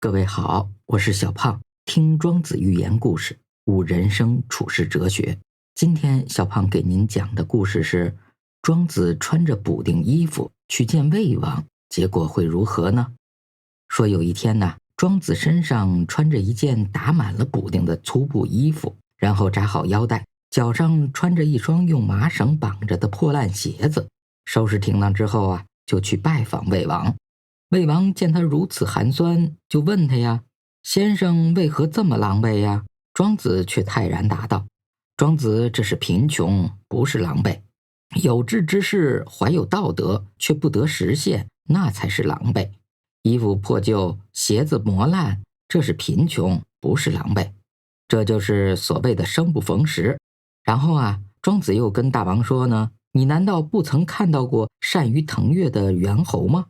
各位好，我是小胖，听庄子寓言故事，悟人生处世哲学。今天小胖给您讲的故事是：庄子穿着补丁衣服去见魏王，结果会如何呢？说有一天呢，庄子身上穿着一件打满了补丁的粗布衣服，然后扎好腰带，脚上穿着一双用麻绳绑着的破烂鞋子。收拾停当之后啊，就去拜访魏王。魏王见他如此寒酸，就问他呀：先生为何这么狼狈呀？庄子却泰然答道：庄子，这是贫穷，不是狼狈。有志之士怀有道德，却不得实现，那才是狼狈。衣服破旧，鞋子磨烂，这是贫穷，不是狼狈。这就是所谓的生不逢时。然后啊，庄子又跟大王说呢：你难道不曾看到过善于腾跃的猿猴吗？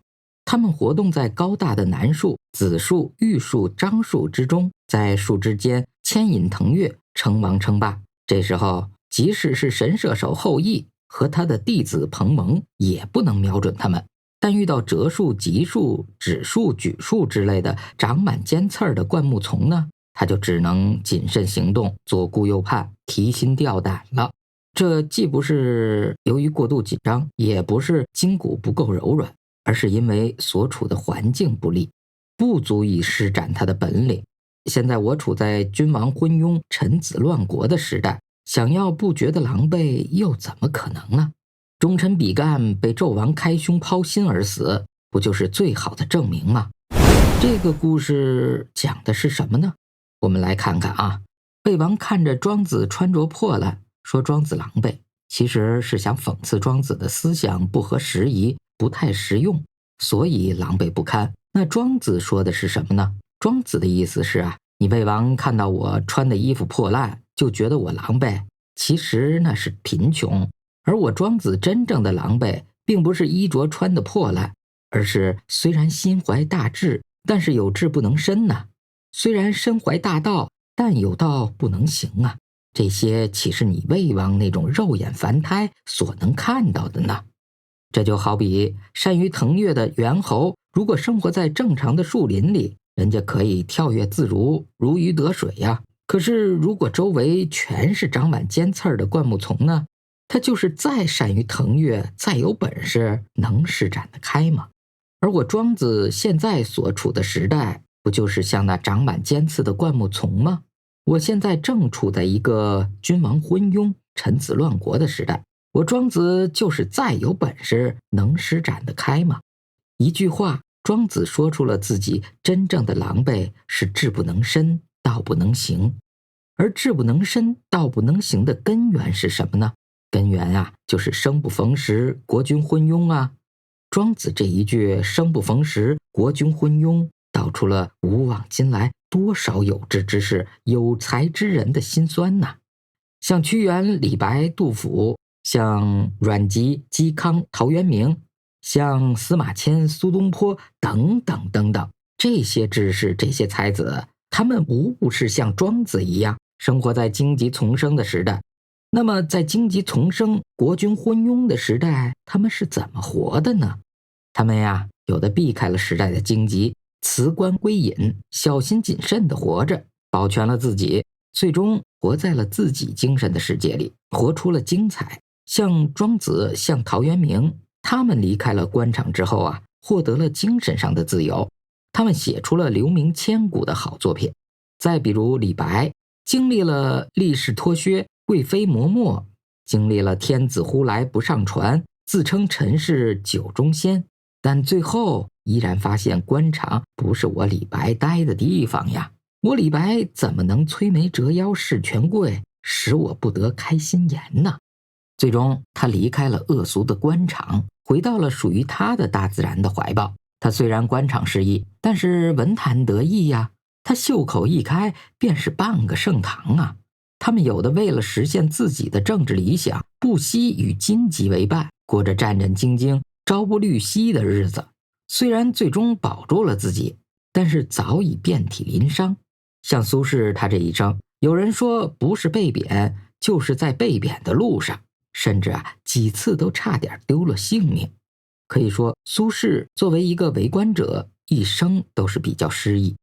他们活动在高大的楠树、紫树、玉树、樟树之中，在树枝间牵引腾跃，称王称霸。这时候，即使是神射手后羿和他的弟子彭蒙，也不能瞄准他们。但遇到折树、棘树、指树、榉树之类的长满尖刺儿的灌木丛呢，他就只能谨慎行动，左顾右盼，提心吊胆了。这既不是由于过度紧张，也不是筋骨不够柔软，而是因为所处的环境不利，不足以施展他的本领。现在我处在君王昏庸、臣子乱国的时代，想要不觉得狼狈，又怎么可能呢？忠臣比干被纣王开胸剖心而死，不就是最好的证明吗？这个故事讲的是什么呢？我们来看看啊。魏王看着庄子穿着破烂，说庄子狼狈，其实是想讽刺庄子的思想不合时宜，不太实用，所以狼狈不堪。那庄子说的是什么呢？庄子的意思是啊，你魏王看到我穿的衣服破烂，就觉得我狼狈，其实那是贫穷。而我庄子真正的狼狈，并不是衣着穿的破烂，而是虽然心怀大志，但是有志不能伸呐。虽然身怀大道，但有道不能行啊。这些岂是你魏王那种肉眼凡胎所能看到的呢？这就好比善于腾跃的猿猴，如果生活在正常的树林里，人家可以跳跃自如，如鱼得水呀。可是如果周围全是长满尖刺儿的灌木丛呢，他就是再善于腾跃，再有本事，能施展得开吗？而我庄子现在所处的时代，不就是像那长满尖刺的灌木丛吗？我现在正处在一个君王昏庸、臣子乱国的时代，我庄子就是再有本事，能施展得开吗？一句话，庄子说出了自己真正的狼狈是志不能伸，道不能行。而志不能伸，道不能行的根源是什么呢？根源啊，就是生不逢时，国君昏庸啊。庄子这一句生不逢时，国君昏庸，道出了古往今来多少有志之士、有才之人的辛酸呐。像屈原、李白、杜甫，像阮籍、嵇康、陶渊明，像司马迁、苏东坡等等等等，这些志士、这些才子，他们无不是像庄子一样生活在荆棘丛生的时代。那么在荆棘丛生、国君昏庸的时代，他们是怎么活的呢？他们呀，有的避开了时代的荆棘，辞官归隐，小心谨慎地活着，保全了自己，最终活在了自己精神的世界里，活出了精彩。像庄子，像陶渊明，他们离开了官场之后啊，获得了精神上的自由，他们写出了留名千古的好作品。再比如李白，经历了历史脱靴、贵妃磨墨，经历了天子呼来不上船，自称臣是酒中仙，但最后依然发现官场不是我李白待的地方呀。我李白怎么能摧眉折腰事权贵，使我不得开心颜呢？最终他离开了恶俗的官场，回到了属于他的大自然的怀抱。他虽然官场失意，但是文坛得意呀，他袖口一开便是半个盛唐啊。他们有的为了实现自己的政治理想，不惜与荆棘为伴，过着战战兢兢、朝不虑夕的日子。虽然最终保住了自己，但是早已遍体鳞伤。像苏轼他这一生，有人说不是被贬，就是在被贬的路上，甚至几次都差点丢了性命。可以说苏轼作为一个为官者，一生都是比较失意。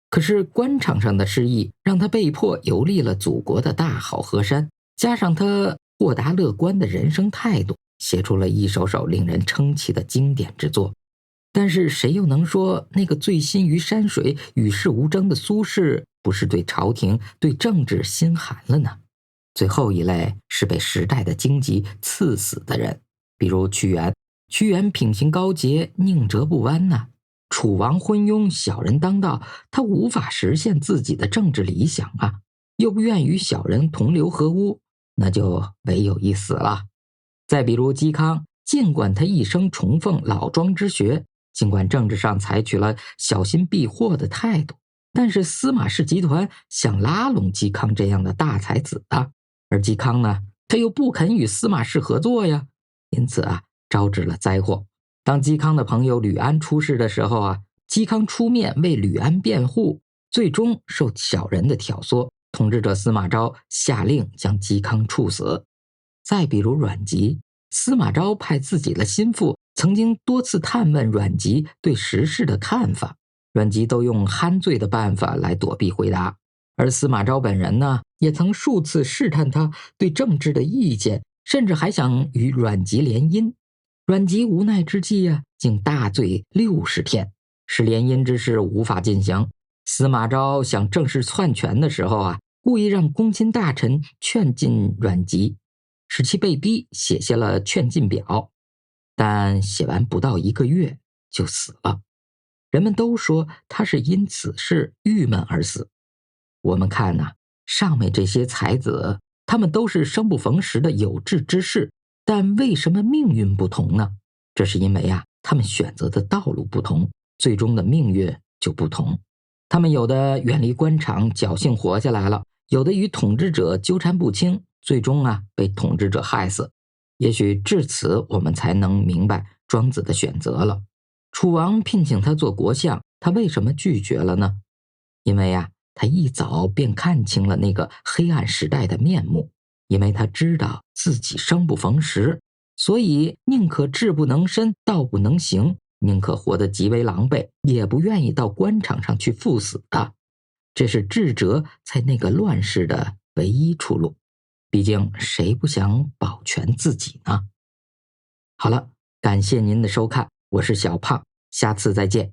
可是官场上的失意让他被迫游历了祖国的大好河山，加上他豁达乐观的人生态度，写出了一首首令人称奇的经典之作。但是谁又能说那个醉心于山水、与世无争的苏轼不是对朝廷、对政治心寒了呢？最后一类是被时代的荆棘刺死的人，比如屈原。屈原品行高洁，宁折不弯呐。楚王昏庸，小人当道，他无法实现自己的政治理想啊，又不愿与小人同流合污，那就唯有一死了。再比如嵇康，尽管他一生崇奉老庄之学，尽管政治上采取了小心避祸的态度，但是司马氏集团想拉拢嵇康这样的大才子啊，而嵇康呢，他又不肯与司马氏合作呀，因此啊，招致了灾祸。当嵇康的朋友吕安出事的时候啊，嵇康出面为吕安辩护，最终受小人的挑唆，统治者司马昭下令将嵇康处死。再比如阮籍，司马昭派自己的心腹曾经多次探问阮籍对时事的看法，阮籍都用酣醉的办法来躲避回答。而司马昭本人呢，也曾数次试探他对政治的意见，甚至还想与阮籍联姻。阮籍无奈之际啊，竟大醉60天，使联姻之事无法进行。司马昭想正式篡权的时候啊，故意让公卿大臣劝进阮籍，使其被逼写下了劝进表，但写完不到1个月就死了。人们都说他是因此事郁闷而死。我们看呐，上面这些才子，他们都是生不逢时的有志之士，但为什么命运不同呢？这是因为啊，他们选择的道路不同，最终的命运就不同。他们有的远离官场，侥幸活下来了，有的与统治者纠缠不清，最终啊被统治者害死。也许至此我们才能明白庄子的选择了。楚王聘请他做国相，他为什么拒绝了呢？因为啊，他一早便看清了那个黑暗时代的面目，因为他知道自己生不逢时，所以宁可志不能伸，道不能行，宁可活得极为狼狈，也不愿意到官场上去赴死的。这是智者在那个乱世的唯一出路。毕竟谁不想保全自己呢？好了，感谢您的收看，我是小胖，下次再见。